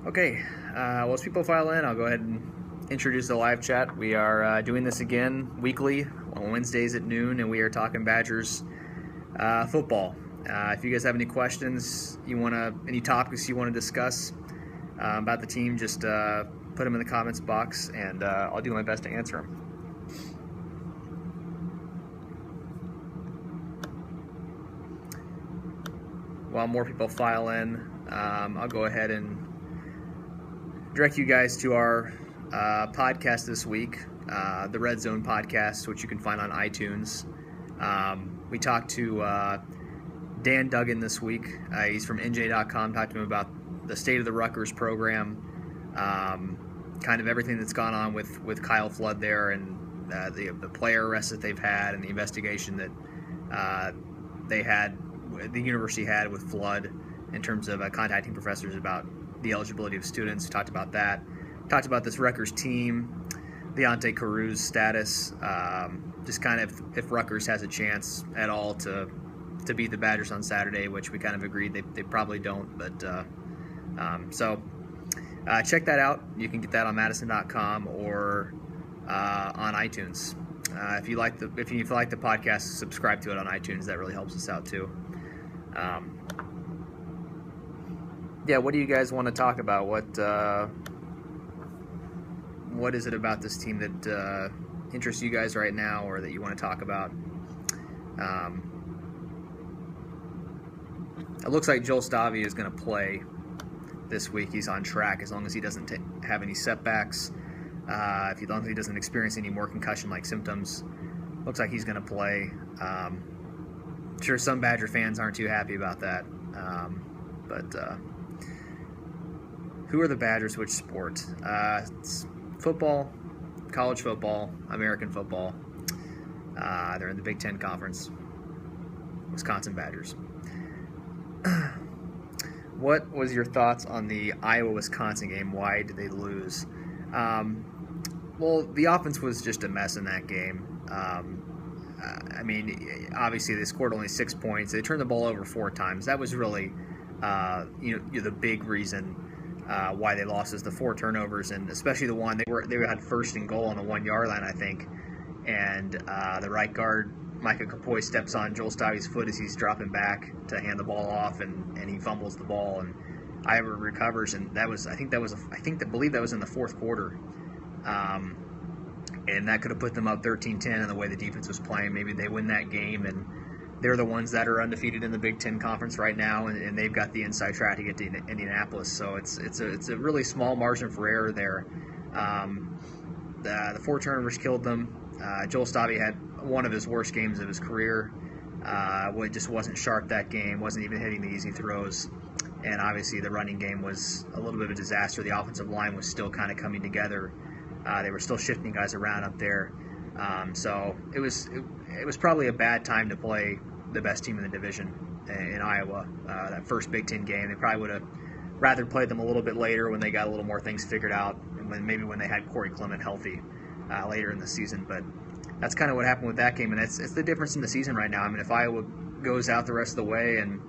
Okay, well, as people file in, I'll go ahead and introduce the live chat. We are doing this again weekly on Wednesdays at noon, and we are talking Badgers football. If you guys have any questions, any topics you want to discuss about the team, just put them in the comments box, and I'll do my best to answer them. While more people file in, I'll go ahead and direct you guys to our podcast this week, the Red Zone podcast, which you can find on iTunes. We talked to Dan Duggan this week. He's from NJ.com. Talked to him about the state of the Rutgers program, kind of everything that's gone on with Kyle Flood there, and the player arrests that they've had, and the investigation that the university had with Flood in terms of contacting professors about the eligibility of students. We talked about that. Talked about this Rutgers team, Deontay Carew's status, just kind of if Rutgers has a chance at all to beat the Badgers on Saturday, which we kind of agreed they probably don't. But so check that out. You can get that on madison.com or on iTunes. If you like the podcast, subscribe to it on iTunes. That really helps us out too. What do you guys want to talk about? What is it about this team that interests you guys right now, or that you want to talk about? It looks like Joel Stavi is going to play this week. He's on track as long as he doesn't have any setbacks. As long as he doesn't experience any more concussion-like symptoms, looks like he's going to play. Sure, some Badger fans aren't too happy about that, but who are the Badgers? Which sport? It's football, college football, American football. They're in the Big Ten Conference. Wisconsin Badgers. What was your thoughts on the Iowa-Wisconsin game? Why did they lose? Well, the offense was just a mess in that game. Obviously they scored only 6 points. They turned the ball over 4 times. That was really, the big reason why they lost, is the 4 turnovers, and especially the one they had first and goal on the 1 yard line, I think, and the right guard Micah Kapoy steps on Joel Stavi's foot as he's dropping back to hand the ball off, and he fumbles the ball, and Iowa recovers, and I believe that was in the fourth quarter. And that could have put them up 13-10 in the way the defense was playing. Maybe they win that game, and they're the ones that are undefeated in the Big Ten Conference right now, and they've got the inside track to get to Indianapolis. So it's a really small margin for error there. The 4 turnovers killed them. Joel Stavi had one of his worst games of his career. It just wasn't sharp that game, wasn't even hitting the easy throws. And obviously the running game was a little bit of a disaster. The offensive line was still kind of coming together. They were still shifting guys around up there. So it was probably a bad time to play the best team in the division in Iowa. That first Big Ten game, they probably would have rather played them a little bit later when they got a little more things figured out, and when they had Corey Clement healthy later in the season. But that's kind of what happened with that game, and it's the difference in the season right now. I mean, if Iowa goes out the rest of the way and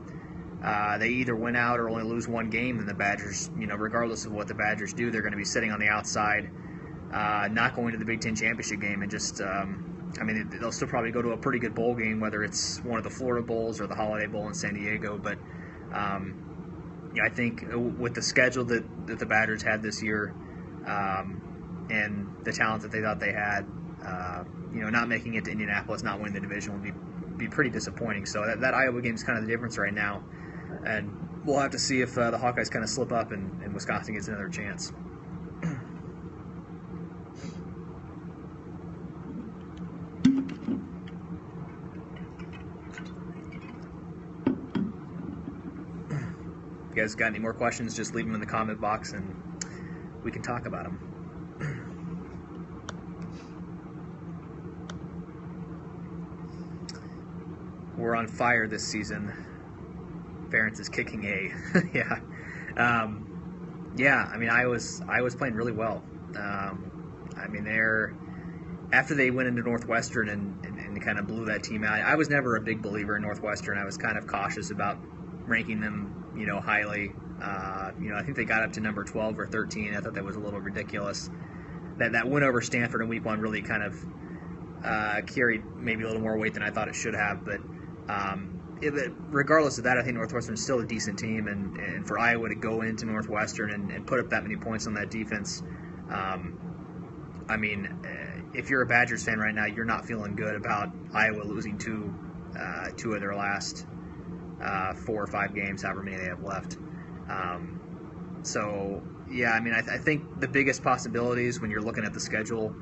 they either win out or only lose 1 game, then the Badgers, regardless of what the Badgers do, they're going to be sitting on the outside, not going to the Big Ten championship game, and just, they'll still probably go to a pretty good bowl game, whether it's one of the Florida Bowls or the Holiday Bowl in San Diego. But I think with the schedule that the Badgers had this year, and the talent that they thought they had, not making it to Indianapolis, not winning the division would be pretty disappointing. So that Iowa game is kind of the difference right now, and we'll have to see if the Hawkeyes kind of slip up and Wisconsin gets another chance. If you guys got any more questions, just leave them in the comment box and we can talk about them. We're on fire this season. Ferentz is kicking A. Yeah. Iowa's playing really well. After they went into Northwestern and kind of blew that team out. I was never a big believer in Northwestern. I was kind of cautious about ranking them, highly. I think they got up to number 12 or 13. I thought that was a little ridiculous. That win over Stanford in week 1 really kind of carried maybe a little more weight than I thought it should have. But regardless of that, I think Northwestern's still a decent team, and for Iowa to go into Northwestern and put up that many points on that defense, if you're a Badgers fan right now, you're not feeling good about Iowa losing two of their last 4 or 5 games, however many they have left. I think the biggest possibilities when you're looking at the schedule,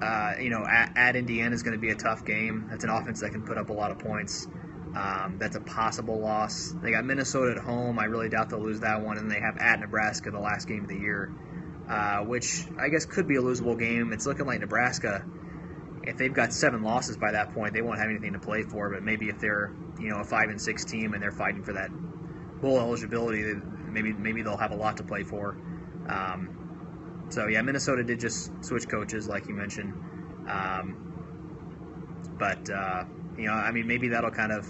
at Indiana is going to be a tough game. That's an offense that can put up a lot of points. That's a possible loss. They got Minnesota at home. I really doubt they'll lose that one. And they have at Nebraska, the last game of the year, which I guess could be a losable game. It's looking like Nebraska, if they've got 7 losses by that point, they won't have anything to play for. But maybe if they're a 5-6 team and they're fighting for that bowl eligibility, maybe they'll have a lot to play for. Minnesota did just switch coaches, like you mentioned. Maybe that'll kind of,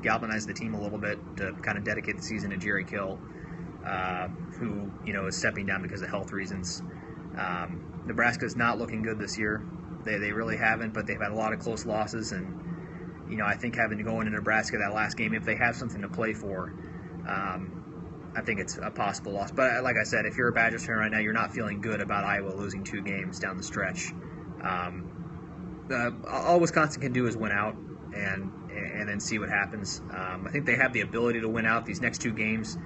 galvanize the team a little bit to kind of dedicate the season to Jerry Kill, who, is stepping down because of health reasons. Nebraska's not looking good this year. They really haven't, but they've had a lot of close losses, and, I think having to go into Nebraska that last game, if they have something to play for, I think it's a possible loss. But like I said, if you're a Badgers fan right now, you're not feeling good about Iowa losing 2 games down the stretch. All Wisconsin can do is win out and then see what happens. I think they have the ability to win out these next 2 games.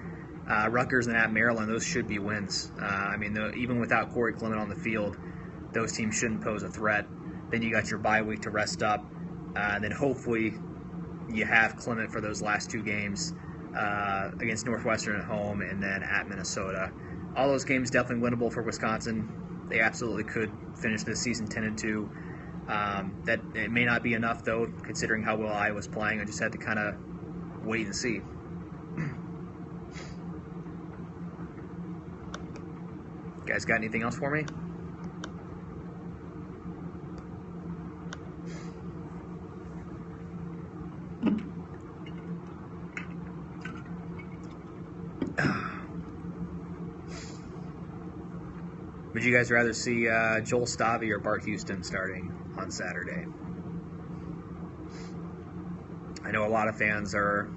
Rutgers and at Maryland, those should be wins. Even without Corey Clement on the field, those teams shouldn't pose a threat. Then you got your bye week to rest up. Then hopefully you have Clement for those last 2 games. Against Northwestern at home and then at Minnesota. All those games definitely winnable for Wisconsin. They absolutely could finish this season 10-2. That it may not be enough though, considering how well Iowa's playing. I just had to kind of wait and see. You guys got anything else for me? Would you guys rather see Joel Stave or Bart Houston starting on Saturday? I know a lot of fans are.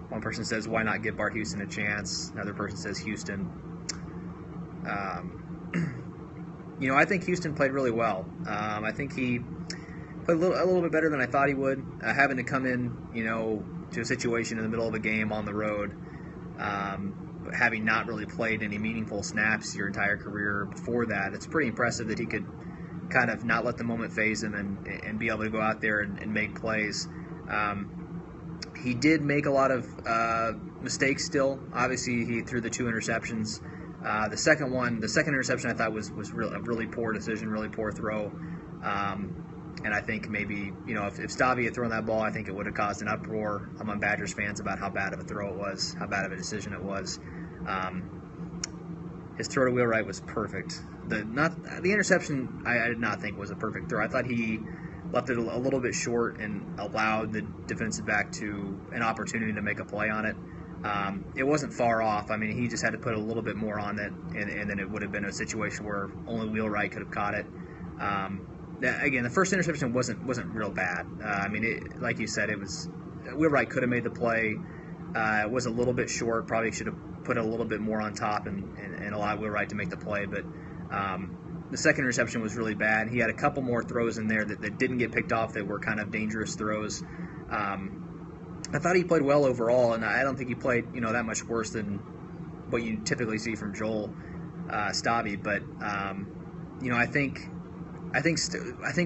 One person says, "Why not give Bart Houston a chance?" Another person says, "Houston." I think Houston played really well. I think he played a little bit better than I thought he would. Having to come in, to a situation in the middle of a game on the road. Having not really played any meaningful snaps your entire career before that, it's pretty impressive that he could kind of not let the moment phase him and be able to go out there and make plays. He did make a lot of mistakes still. Obviously, he threw the 2 interceptions. The second interception I thought was a really poor decision, really poor throw. And I think maybe, if Stave had thrown that ball, I think it would have caused an uproar among Badgers fans about how bad of a throw it was, how bad of a decision it was. His throw to Wheelwright was perfect. The interception I did not think was a perfect throw. I thought he left it a little bit short and allowed the defensive back to an opportunity to make a play on it. It wasn't far off. He just had to put a little bit more on it, and then it would have been a situation where only Wheelwright could have caught it. Again, the first interception wasn't real bad. Like you said, it was Wheelwright could have made the play. It was a little bit short. Probably should have put a little bit more on top and allowed Wheelwright to make the play. But the second interception was really bad. He had a couple more throws in there that didn't get picked off that were kind of dangerous throws. I thought he played well overall, and I don't think he played that much worse than what you typically see from Joel Stave. But I think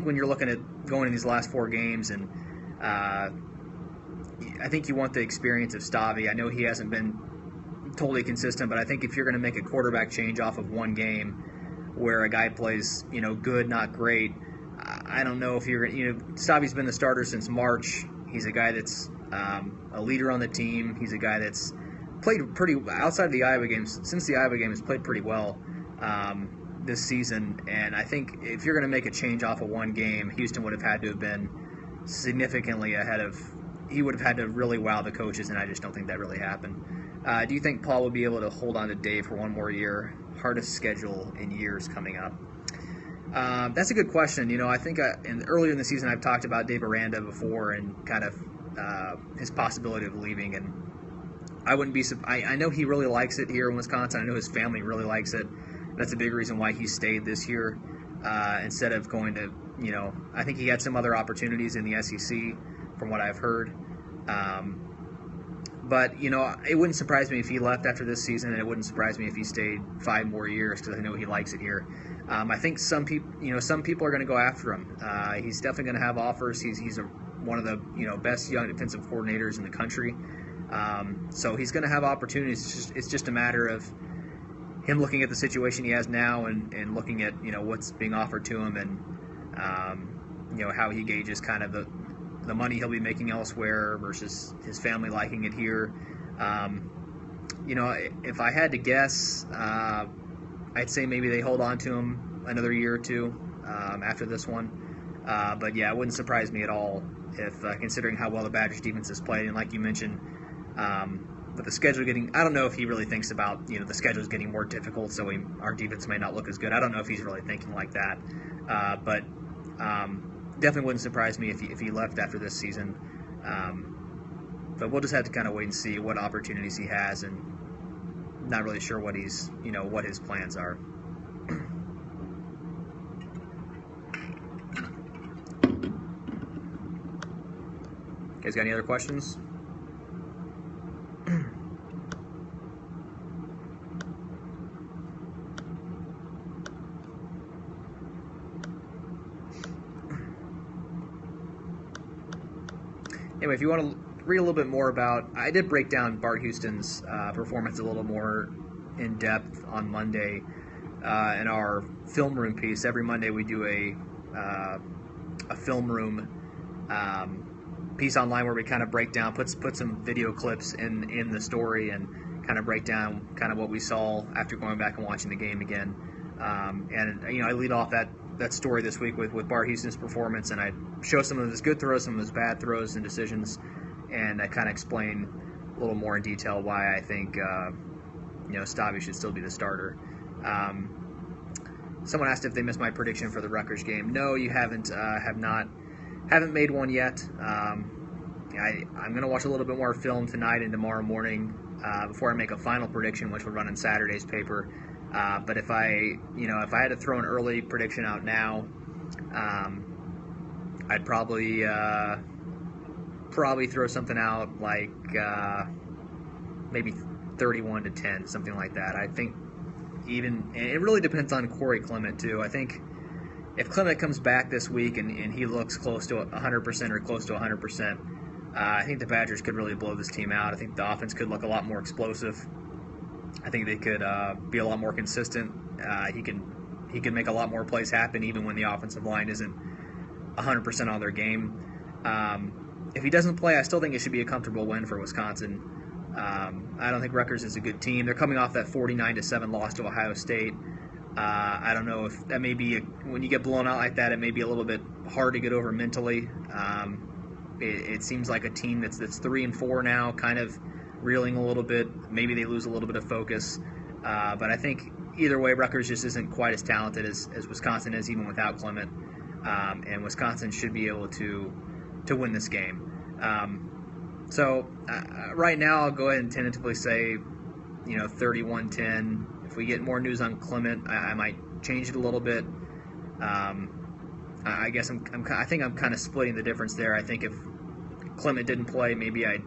when you're looking at going in these last 4 games, and I think you want the experience of Stave. I know he hasn't been totally consistent, but I think if you're going to make a quarterback change off of 1 game where a guy plays, good, not great, I don't know if you're, Stave's been the starter since March. He's a guy that's a leader on the team. He's a guy that's played pretty, outside of the Iowa games, since the Iowa game, has played pretty well this season. And I think if you're going to make a change off of 1 game, Houston would have had to have been significantly ahead of. He would have had to really wow the coaches, and I just don't think that really happened. Do you think Paul will be able to hold on to Dave for one more year? Hardest schedule in years coming up. That's a good question. I think earlier in the season I've talked about Dave Aranda before and kind of his possibility of leaving, and I wouldn't be. I know he really likes it here in Wisconsin. I know his family really likes it. That's a big reason why he stayed this year instead of going to. I think he had some other opportunities in the SEC, from what I've heard. But it wouldn't surprise me if he left after this season, and it wouldn't surprise me if he stayed 5 more years because I know he likes it here. I think some people are going to go after him. He's definitely going to have offers. He's one of the best young defensive coordinators in the country. So he's going to have opportunities. It's just a matter of him looking at the situation he has now and looking at what's being offered to him and how he gauges kind of the money he'll be making elsewhere versus his family liking it here. If I had to guess, I'd say maybe they hold on to him another year or two after this one. But yeah, it wouldn't surprise me at all if, considering how well the Badgers defense has played, and like you mentioned, with the schedule getting, I don't know if he really thinks about, the schedule is getting more difficult, so our defense may not look as good. I don't know if he's really thinking like that. But definitely wouldn't surprise me if he left after this season. But we'll just have to kind of wait and see what opportunities he has, and not really sure what what his plans are. You guys got any other questions? Anyway, if you want to read a little bit more about, I did break down Bart Houston's performance a little more in depth on Monday in our film room piece. Every Monday we do a film room piece online where we kind of break down, put some video clips in the story and kind of break down kind of what we saw after going back and watching the game again. And I lead off that story this week with Bart Houston's performance, and I show some of his good throws, some of his bad throws and decisions, and I kind of explain a little more in detail why I think Stabby should still be the starter. Someone asked if they missed my prediction for the Rutgers game. No, you haven't made one yet. I'm going to watch a little bit more film tonight and tomorrow morning before I make a final prediction, which will run in Saturday's paper. But if I had to throw an early prediction out now, I'd probably throw something out like maybe 31-10, something like that. I think and it really depends on Corey Clement too. I think if Clement comes back this week and he looks close to 100% or close to 100%, I think the Badgers could really blow this team out. I think the offense could look a lot more explosive. I think they could be a lot more consistent. He can make a lot more plays happen even when the offensive line isn't 100% on their game. If he doesn't play, I still think it should be a comfortable win for Wisconsin. I don't think Rutgers is a good team. They're coming off that 49-7 loss to Ohio State. I don't know if that may be when you get blown out like that, it may be a little bit hard to get over mentally. It seems like a team that's 3-4 now, kind of reeling a little bit. Maybe they lose a little bit of focus. But I think either way, Rutgers just isn't quite as talented as Wisconsin is, even without Clement. And Wisconsin should be able to win this game. So right now, I'll go ahead and tentatively say, 31-10. If we get more news on Clement, I might change it a little bit. I guess I think I'm kind of splitting the difference there. I think if Clement didn't play, maybe I'd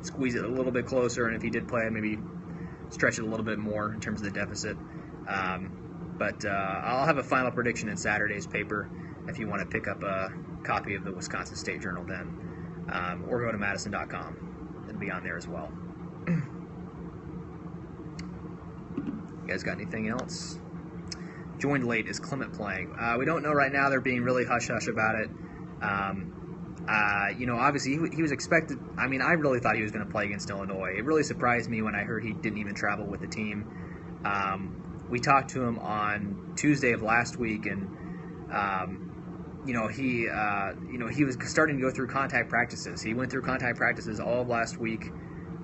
squeeze it a little bit closer, and if he did play, I'd maybe stretch it a little bit more in terms of the deficit. But I'll have a final prediction in Saturday's paper if you want to pick up a copy of the Wisconsin State Journal then, or go to madison.com. It'll be on there as well. You guys got anything else? Joined late. Is Clement playing? We don't know right now. They're being really hush-hush about it. Obviously he was expected. I mean, I really thought he was going to play against Illinois. It really surprised me when I heard he didn't even travel with the team. We talked to him on Tuesday of last week, and he was starting to go through contact practices. He went through contact practices all of last week.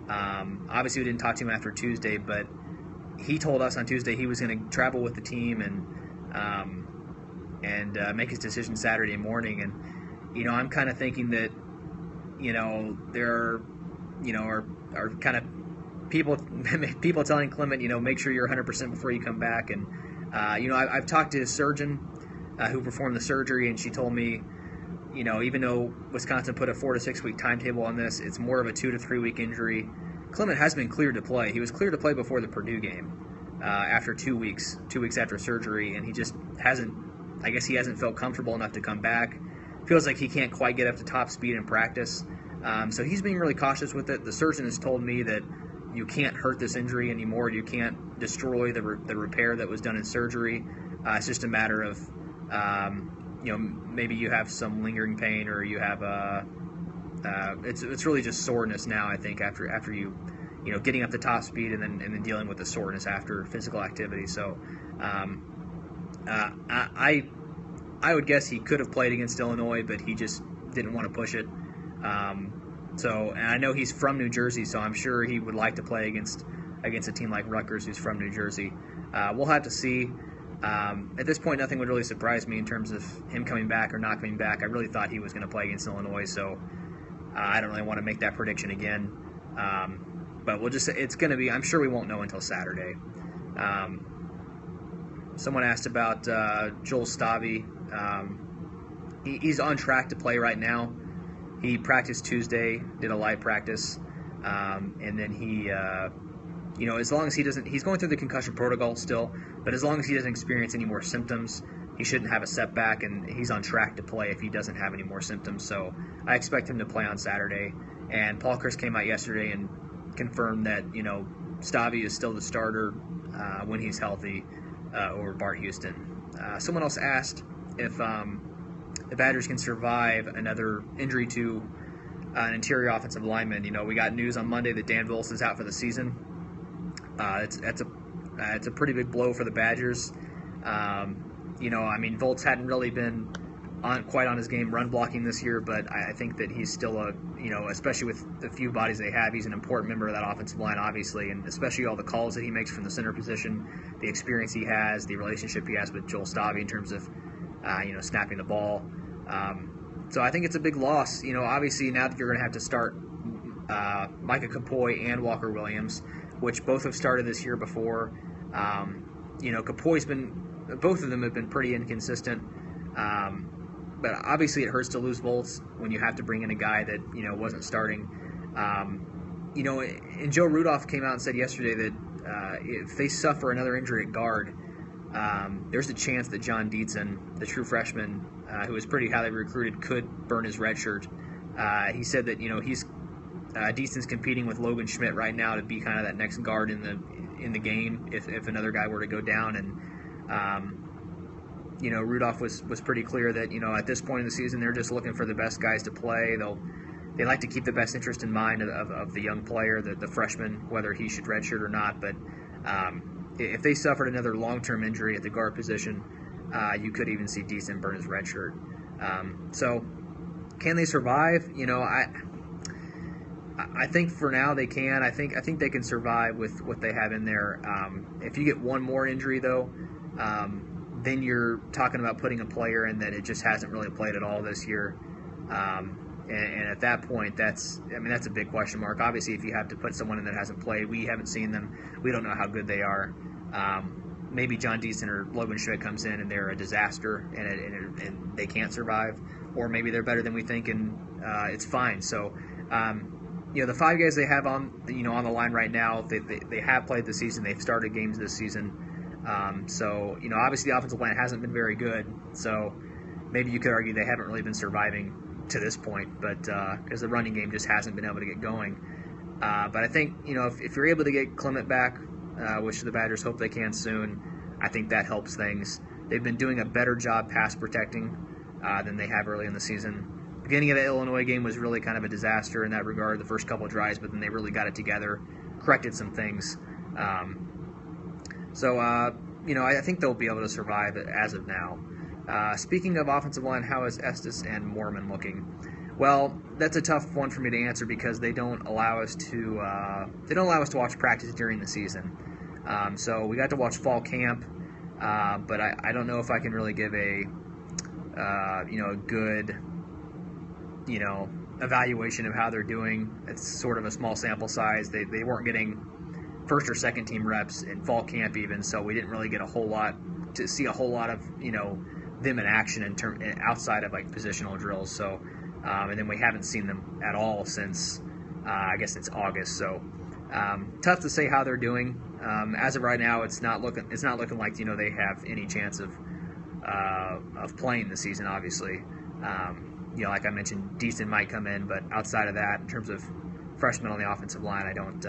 Obviously, we didn't talk to him after Tuesday, but he told us on Tuesday he was going to travel with the team and make his decision Saturday morning. And I'm kind of thinking that there are kind of people telling Clement, make sure you're 100% before you come back. And I've talked to his surgeon who performed the surgery, and she told me, even though Wisconsin put a 4 to 6 week timetable on this, it's more of a 2 to 3 week injury. Clement has been cleared to play. He was cleared to play before the Purdue game after 2 weeks after surgery, and he just hasn't. I guess he hasn't felt comfortable enough to come back. Feels like he can't quite get up to top speed in practice. So he's being really cautious with it. The surgeon has told me that you can't hurt this injury anymore. You can't destroy the repair that was done in surgery. It's just a matter of, maybe you have some lingering pain, or you have it's really just soreness now. I think after you getting up to top speed and then dealing with the soreness after physical activity. So I would guess he could have played against Illinois, but he just didn't want to push it. And I know he's from New Jersey, so I'm sure he would like to play against a team like Rutgers, who's from New Jersey. We'll have to see. At this point, nothing would really surprise me in terms of him coming back or not coming back. I really thought he was going to play against Illinois, so I don't really want to make that prediction again. But we'll just say it's going to be. I'm sure we won't know until Saturday. Someone asked about Joel Stabby. He's on track to play right now. He practiced Tuesday, did a light practice, and then he, as long as he doesn't, he's going through the concussion protocol still, but as long as he doesn't experience any more symptoms, he shouldn't have a setback, and he's on track to play if he doesn't have any more symptoms. So I expect him to play on Saturday. And Paul Chryst came out yesterday and confirmed that, Stabby is still the starter when he's healthy over Bart Houston. Someone else asked if the Badgers can survive another injury to an interior offensive lineman. We got news on Monday that Dan Wilson is out for the season. It's a pretty big blow for the Badgers. Volts hadn't really been quite on his game run blocking this year, but I think that he's still especially with the few bodies they have, he's an important member of that offensive line, obviously, and especially all the calls that he makes from the center position, the experience he has, the relationship he has with Joel Stabby in terms of snapping the ball. So I think it's a big loss. Obviously now that you're going to have to start Micah Capoy and Walker Williams, which both have started this year before. Capoy's both of them have been pretty inconsistent. But obviously it hurts to lose Volts when you have to bring in a guy that wasn't starting. And Joe Rudolph came out and said yesterday that if they suffer another injury at guard, there's a chance that John Dietzen, the true freshman, who was pretty highly recruited, could burn his red shirt. He said that Dietzen's competing with Logan Schmidt right now to be kind of that next guard in the game if another guy were to go down. And Rudolph was pretty clear that at this point in the season they're just looking for the best guys to play. They like to keep the best interest in mind of the young player, the freshman, whether he should redshirt or not. But if they suffered another long-term injury at the guard position, you could even see Dietzen burn his red shirt. So can they survive? I think for now they can. I think they can survive with what they have in there. If you get one more injury, though, then you're talking about putting a player in that it just hasn't really played at all this year. And at that point, that's a big question mark. Obviously, if you have to put someone in that hasn't played, we haven't seen them. We don't know how good they are. Maybe John Dietzen or Logan Schmidt comes in and they're a disaster and they can't survive, or maybe they're better than we think and it's fine. So, the 5 guys they have on the line right now, they have played this season. They've started games this season. So obviously the offensive line hasn't been very good. So maybe you could argue they haven't really been surviving to this point, but because the running game just hasn't been able to get going. But I think if you're able to get Clement back, which the Badgers hope they can soon, I think that helps things. They've been doing a better job pass protecting than they have early in the season. Beginning of the Illinois game was really kind of a disaster in that regard, the first couple of drives, but then they really got it together, corrected some things. I think they'll be able to survive as of now. Speaking of offensive line, how is Estes and Mormon looking? Well, that's a tough one for me to answer because they don't allow us to watch practice during the season. So we got to watch fall camp, but I don't know if I can really give a good evaluation of how they're doing. It's sort of a small sample size. They weren't getting first or second team reps in fall camp even, so we didn't really get a whole lot of them in action outside of like positional drills. So and then we haven't seen them at all since I guess it's August. So tough to say how they're doing. As of right now, it's not looking like they have any chance of playing the season. Obviously, like I mentioned, Deason might come in, but outside of that, in terms of freshmen on the offensive line, I don't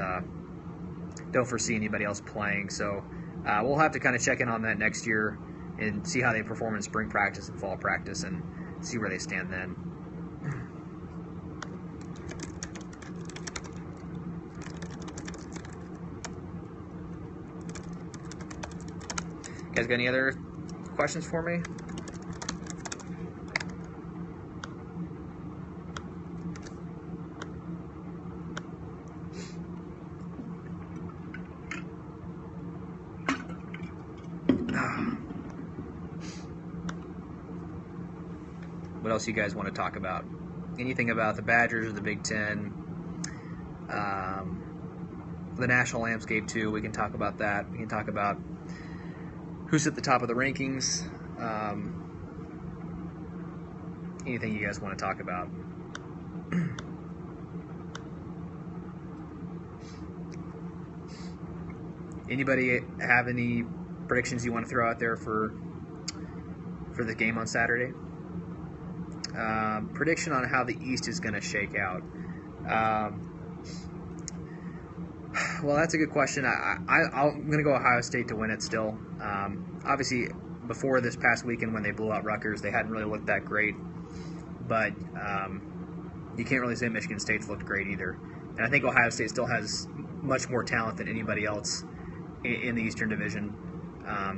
foresee anybody else playing. So we'll have to kind of check in on that next year and see how they perform in spring practice and fall practice and see where they stand then. You guys got any other questions for me? What else you guys want to talk about? Anything about the Badgers or the Big Ten? The national landscape too. We can talk about that. We can talk about who's at the top of the rankings. Anything you guys want to talk about? Anybody have any predictions you want to throw out there for the game on Saturday? Prediction on how the East is going to shake out. Well, that's a good question. I'm going to go Ohio State to win it still. Obviously, before this past weekend when they blew out Rutgers, they hadn't really looked that great. But you can't really say Michigan State's looked great either. And I think Ohio State still has much more talent than anybody else in the Eastern Division.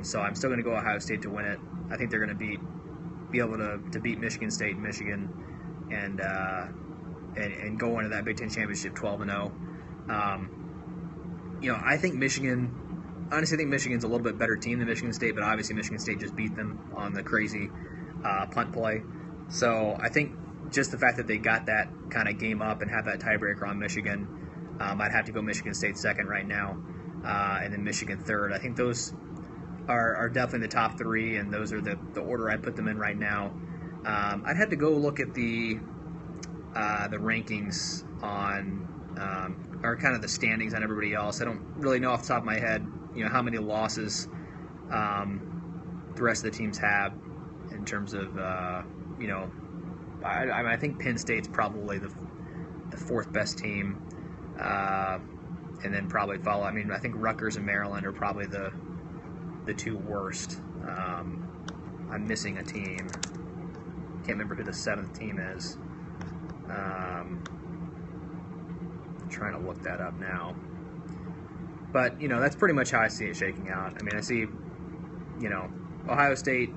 So I'm still going to go Ohio State to win it. I think they're going to be able to beat Michigan State and Michigan and go into that Big Ten championship 12-0. I think Michigan's a little bit better team than Michigan State, but obviously Michigan State just beat them on the crazy punt play. So I think just the fact that they got that kind of game up and have that tiebreaker on Michigan, I'd have to go Michigan State second right now, and then Michigan third. I think those are definitely the top three, and those are the order I put them in right now. I'd have to go look at the rankings on or kind of the standings on everybody else. I don't really know off the top of my head, how many losses the rest of the teams have in terms of, I think Penn State's probably the fourth best team, and then probably follow. I think Rutgers and Maryland are probably the two worst. I'm missing a team. Can't remember who the seventh team is. Trying to look that up now. But, that's pretty much how I see it shaking out. I see, Ohio State,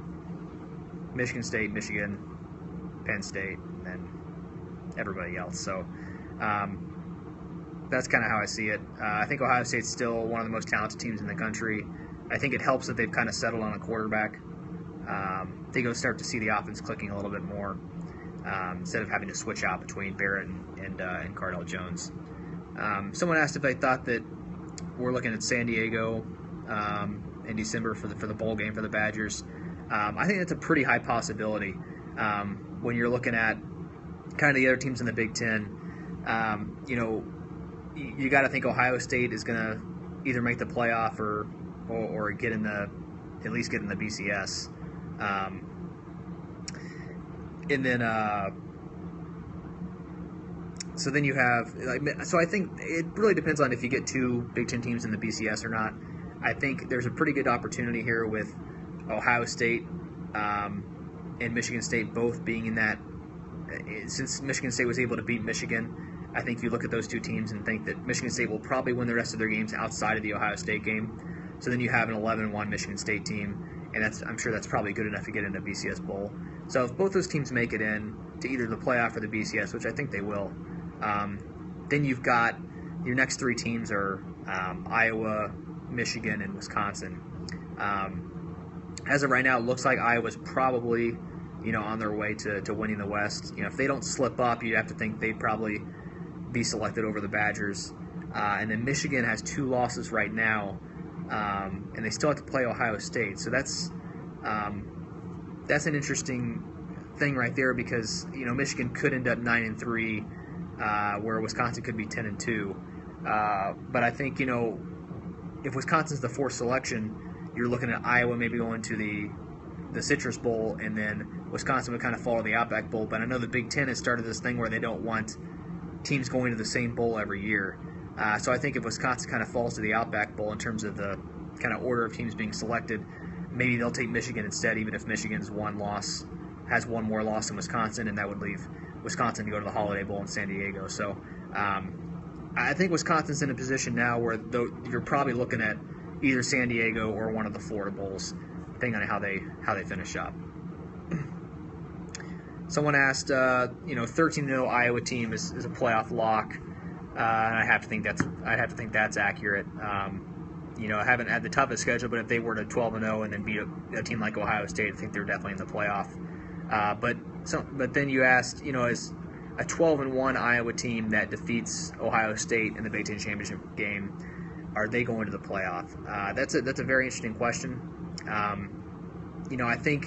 Michigan State, Michigan, Penn State, and then everybody else. So that's kind of how I see it. I think Ohio State's still one of the most talented teams in the country. I think it helps that they've kind of settled on a quarterback. They go start to see the offense clicking a little bit more instead of having to switch out between Barrett and Cardell Jones. Someone asked if I thought that we're looking at San Diego in December for the bowl game for the Badgers. I think that's a pretty high possibility when you're looking at kind of the other teams in the Big Ten. You got to think Ohio State is going to either make the playoff or get at least get in the BCS. And then so then you have so I think it really depends on if you get two Big Ten teams in the BCS or not. I think there's a pretty good opportunity here with Ohio State and Michigan State both being in that. Since Michigan State was able to beat Michigan, I think you look at those two teams and think that Michigan State will probably win the rest of their games outside of the Ohio State game. So then you have an 11-1 Michigan State team and I'm sure that's probably good enough to get into BCS Bowl. So if both those teams make it in to either the playoff or the BCS, which I think they will, then you've got your next three teams are Iowa, Michigan, and Wisconsin. As of right now, it looks like Iowa's probably, on their way to winning the West. If they don't slip up, you have to think they'd probably be selected over the Badgers. And then Michigan has 2 losses right now, and they still have to play Ohio State. So that's an interesting thing right there, because Michigan could end up 9-3, where Wisconsin could be 10-2. But I think if Wisconsin's the 4th selection, you're looking at Iowa maybe going to the Citrus Bowl, and then Wisconsin would kind of follow the Outback Bowl. But I know the Big Ten has started this thing where they don't want teams going to the same bowl every year. So I think if Wisconsin kind of falls to the Outback Bowl in terms of the kind of order of teams being selected, maybe they'll take Michigan instead, even if Michigan's has one more loss than Wisconsin, and that would leave Wisconsin to go to the Holiday Bowl in San Diego. So I think Wisconsin's in a position now where you're probably looking at either San Diego or one of the Florida Bowls, depending on how they finish up. Someone asked, 13-0 Iowa team is a playoff lock, and I'd have to think that's accurate. I haven't had the toughest schedule, but if they were to 12-0 and then beat a team like Ohio State, I think they're definitely in the playoff. But then you asked, is a 12-1 Iowa team that defeats Ohio State in the Big Ten championship game, are they going to the playoff? That's a very interesting question. I think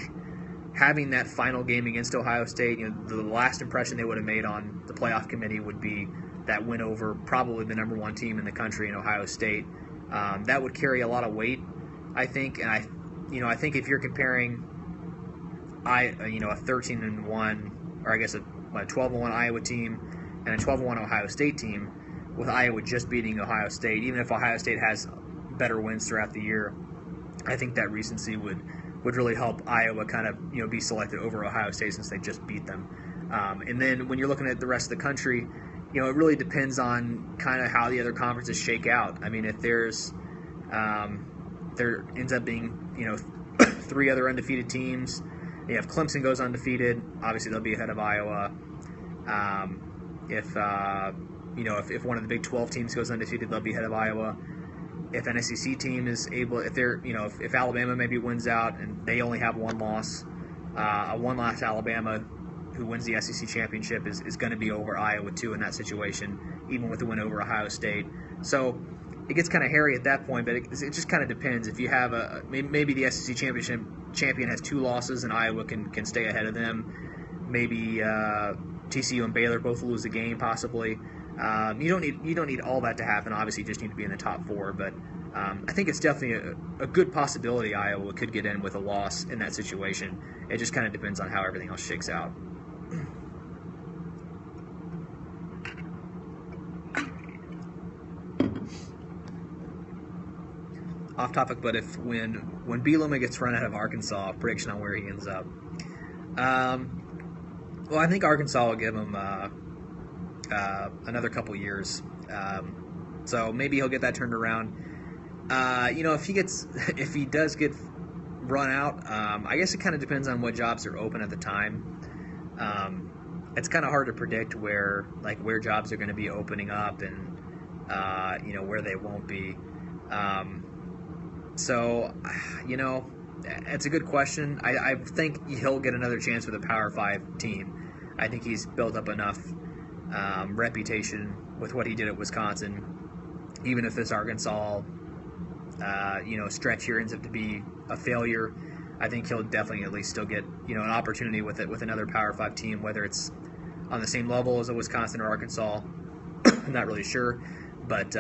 having that final game against Ohio State, the last impression they would have made on the playoff committee would be that win over probably the number 1 team in the country in Ohio State. That would carry a lot of weight, I think. And I think if you're comparing a 13-1, or I guess a 12-1 Iowa team and a 12-1 Ohio State team, with Iowa just beating Ohio State, even if Ohio State has better wins throughout the year, I think that recency would really help Iowa kind of be selected over Ohio State since they just beat them. And then when you're looking at the rest of the country, it really depends on kind of how the other conferences shake out. I mean, if there ends up being 3 other undefeated teams, if Clemson goes undefeated, obviously they'll be ahead of Iowa. If one of the Big 12 teams goes undefeated, they'll be ahead of Iowa. If an SEC team is able, if Alabama maybe wins out and they only have 1 loss, a 1-loss Alabama who wins the SEC championship is going to be over Iowa too in that situation, even with the win over Ohio State. So it gets kind of hairy at that point, but it just kind of depends. If you have maybe the SEC champion has 2 losses and Iowa can stay ahead of them. Maybe TCU and Baylor both lose the game possibly. You don't need all that to happen. Obviously, you just need to be in the top 4. But I think it's definitely a good possibility Iowa could get in with a loss in that situation. It just kind of depends on how everything else shakes out. Off topic, but when Bielema gets run out of Arkansas, prediction on where he ends up. Well, I think Arkansas will give him another couple years, so maybe he'll get that turned around. If he does get run out, I guess it kind of depends on what jobs are open at the time. It's kind of hard to predict where jobs are going to be opening up and where they won't be. So it's a good question. I think he'll get another chance with a Power 5 team. I think he's built up enough reputation with what he did at Wisconsin. Even if this Arkansas, stretch here ends up to be a failure, I think he'll definitely at least still get an opportunity with another Power 5 team, whether it's on the same level as a Wisconsin or Arkansas. I'm not really sure, but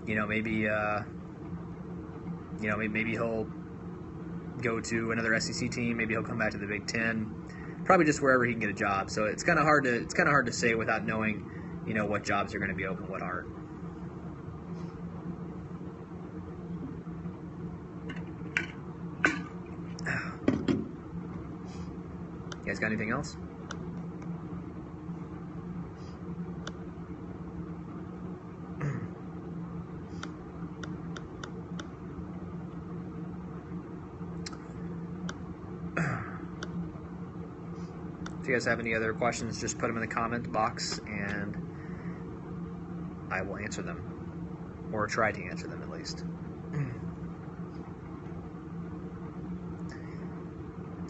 maybe he'll go to another SEC team. Maybe he'll come back to the Big Ten. Probably just wherever he can get a job. So it's kind of hard to say without knowing, what jobs are going to be open, what aren't. You guys got anything else? If you guys have any other questions, just put them in the comment box, and I will answer them, or try to answer them at least.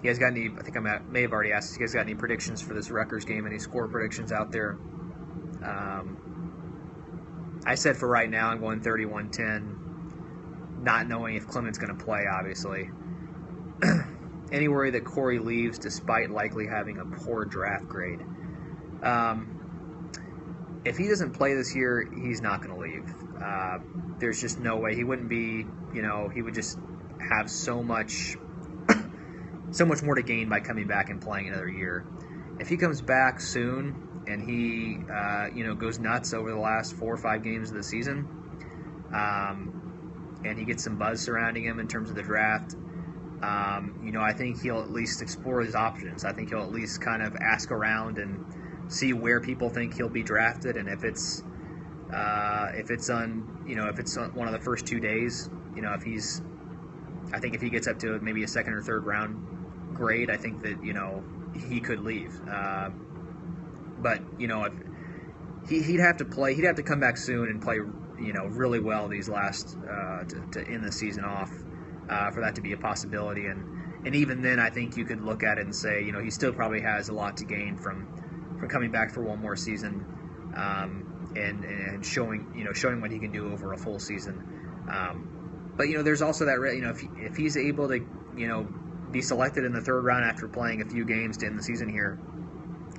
You guys got any? I think I may have already asked. You guys got any predictions for this Rutgers game? Any score predictions out there? I said for right now I'm going 31-10, not knowing if Clement's going to play, obviously. Any worry that Corey leaves despite likely having a poor draft grade? If he doesn't play this year, he's not going to leave. There's just no way. He wouldn't be, he would just have so much more to gain by coming back and playing another year. If he comes back soon and he, goes nuts over the last 4 or 5 games of the season, and he gets some buzz surrounding him in terms of the draft, I think he'll at least explore his options. I think he'll at least kind of ask around and see where people think he'll be drafted, and if it's on one of the first 2 days, I think if he gets up to maybe a second or third round grade, I think that he could leave. But if he'd have to play, he'd have to come back soon and play really well these last to end the season off for that to be a possibility. And even then, I think you could look at it and say he still probably has a lot to gain from coming back for one more season, and showing what he can do over a full season. But there's also that if he's able to be selected in the third round after playing a few games to end the season here,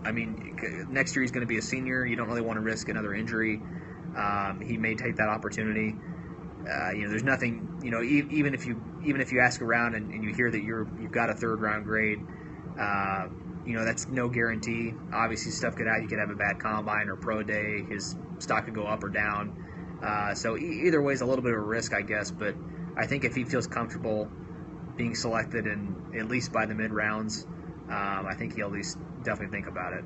I mean, next year he's going to be a senior. You don't really want to risk another injury. He may take that opportunity. There's nothing. Even if you ask around and you hear that you've got a third round grade, that's no guarantee. Obviously, stuff could happen. You could have a bad combine or pro day. His stock could go up or down. So either way is a little bit of a risk, I guess. But I think if he feels comfortable being selected in at least by the mid rounds, I think he'll at least definitely think about it.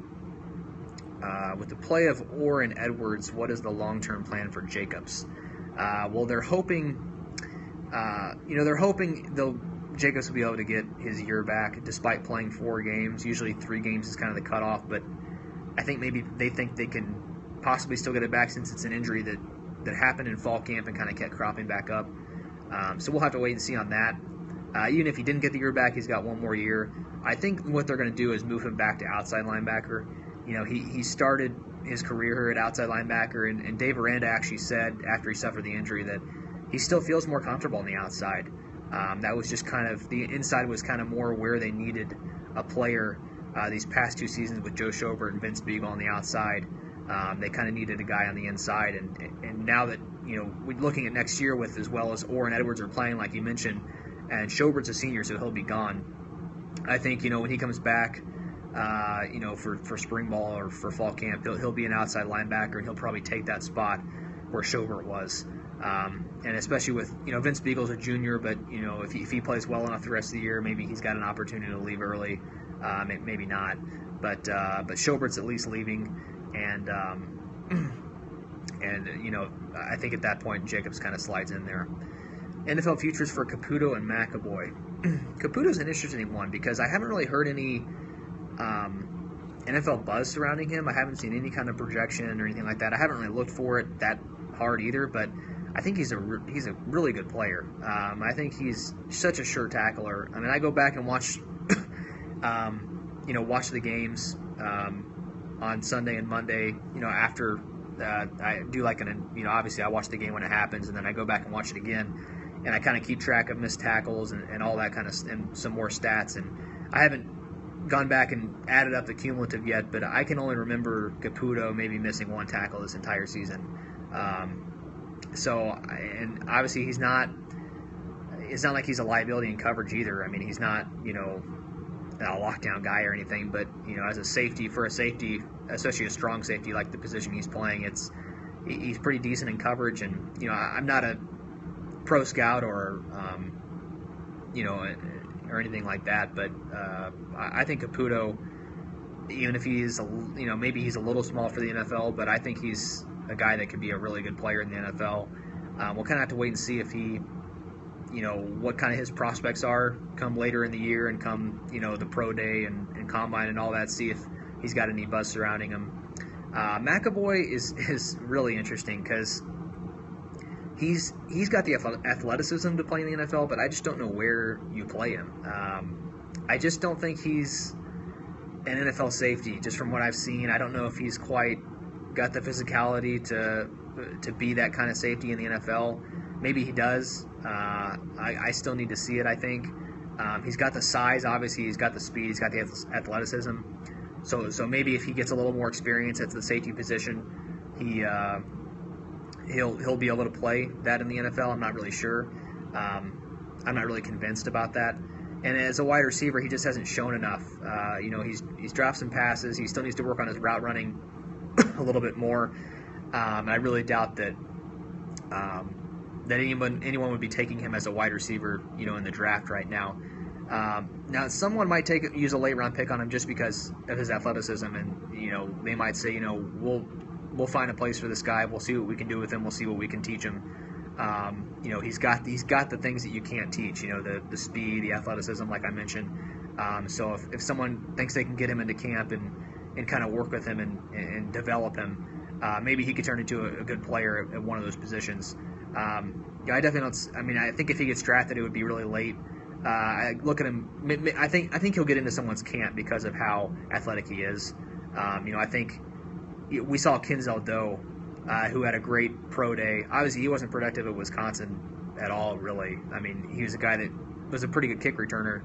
With the play of Orr and Edwards, what is the long-term plan for Jacobs? Well, they're hoping, Jacobs will be able to get his year back despite playing 4 games. Usually 3 games is kind of the cutoff, but I think maybe they think they can possibly still get it back since it's an injury that happened in fall camp and kind of kept cropping back up. So we'll have to wait and see on that. Even if he didn't get the year back, he's got 1 more year. I think what they're going to do is move him back to outside linebacker. He started his career here at outside linebacker, and Dave Aranda actually said after he suffered the injury that he still feels more comfortable on the outside. That was just kind of, the inside was kind of more where they needed a player these past 2 seasons with Joe Schobert and Vince Beagle on the outside. They kind of needed a guy on the inside, and now that we're looking at next year with as well as Orr and Edwards are playing like you mentioned, and Schobert's a senior, so he'll be gone. I think when he comes back, for spring ball or for fall camp, he'll be an outside linebacker, and he'll probably take that spot where Schobert was. And especially with Vince Beagle's a junior, but if he plays well enough the rest of the year, maybe he's got an opportunity to leave early. Maybe not, but Schobert's at least leaving, and I think at that point Jacobs kind of slides in there. NFL futures for Caputo and McAvoy. Caputo's an interesting one because I haven't really heard any NFL buzz surrounding him. I haven't seen any kind of projection or anything like that. I haven't really looked for it that hard either, but I think he's a really good player. I think he's such a sure tackler. I mean, I go back and watch watch the games on Sunday and Monday. After I do obviously I watch the game when it happens, and then I go back and watch it again, and I kind of keep track of missed tackles and all that kind of, and some more stats. And I haven't gone back and added up the cumulative yet, but I can only remember Caputo maybe missing 1 tackle this entire season. And obviously it's not like he's a liability in coverage either. I mean, he's not, a lockdown guy or anything, but, as a safety, especially a strong safety like the position he's playing, he's pretty decent in coverage. And, I'm not a pro scout or anything like that, but I think Caputo, even if he's maybe he's a little small for the NFL, but I think he's a guy that could be a really good player in the NFL. We'll kind of have to wait and see if he what kind of his prospects are come later in the year and come, the pro day and combine and all that, see if he's got any buzz surrounding him. McAvoy is really interesting because he's got the athleticism to play in the NFL, but I just don't know where you play him. I just don't think he's an NFL safety, just from what I've seen. I don't know if he's quite got the physicality to be that kind of safety in the NFL. Maybe he does. I still need to see it, I think. He's got the size, obviously. He's got the speed. He's got the athleticism. So maybe if he gets a little more experience at the safety position, he'll be able to play that in the NFL. I'm not really sure. I'm not really convinced about that. And as a wide receiver, he just hasn't shown enough. He's dropped some passes. He still needs to work on his route running a little bit more. I really doubt that anyone would be taking him as a wide receiver, in the draft right now. Now, someone might use a late round pick on him just because of his athleticism, and they might say, we'll find a place for this guy. We'll see what we can do with him. We'll see what we can teach him. He's got the things that you can't teach. The speed, the athleticism, like I mentioned. So if someone thinks they can get him into camp and kind of work with him and develop him, maybe he could turn into a good player at one of those positions. I definitely don't. I mean, I think if he gets drafted, it would be really late. I look at him. I think he'll get into someone's camp because of how athletic he is. I think we saw Kinzel Doe, who had a great pro day. Obviously, he wasn't productive at Wisconsin at all, really. I mean, he was a guy that was a pretty good kick returner,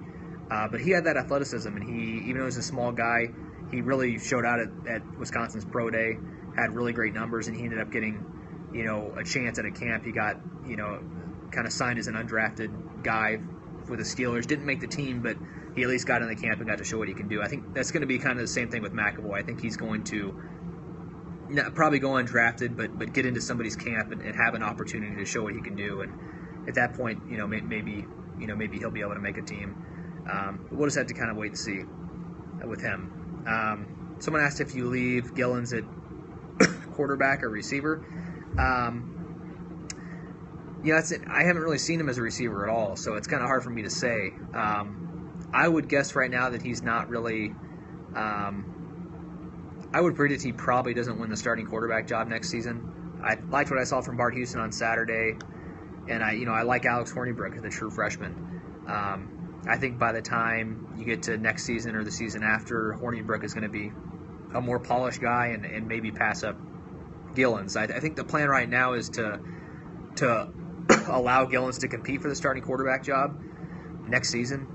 but he had that athleticism, and even though he was a small guy, he really showed out at Wisconsin's pro day. Had really great numbers, and he ended up getting, a chance at a camp. He got, kind of signed as an undrafted guy for the Steelers. Didn't make the team, but he at least got in the camp and got to show what he can do. I think that's going to be kind of the same thing with McAvoy. I think he's going to probably go undrafted, but get into somebody's camp and have an opportunity to show what he can do. And at that point, maybe he'll be able to make a team. But we'll just have to kind of wait and see with him. Someone asked if you leave Gillens at quarterback or receiver. That's it. I haven't really seen him as a receiver at all, so it's kind of hard for me to say. I would guess right now that he's not really. I would predict he probably doesn't win the starting quarterback job next season. I liked what I saw from Bart Houston on Saturday, and I like Alex Hornibrook, the true freshman. I think by the time you get to next season or the season after, Hornibrook is going to be a more polished guy and maybe pass up Gillens. I think the plan right now is to allow Gillens to compete for the starting quarterback job next season,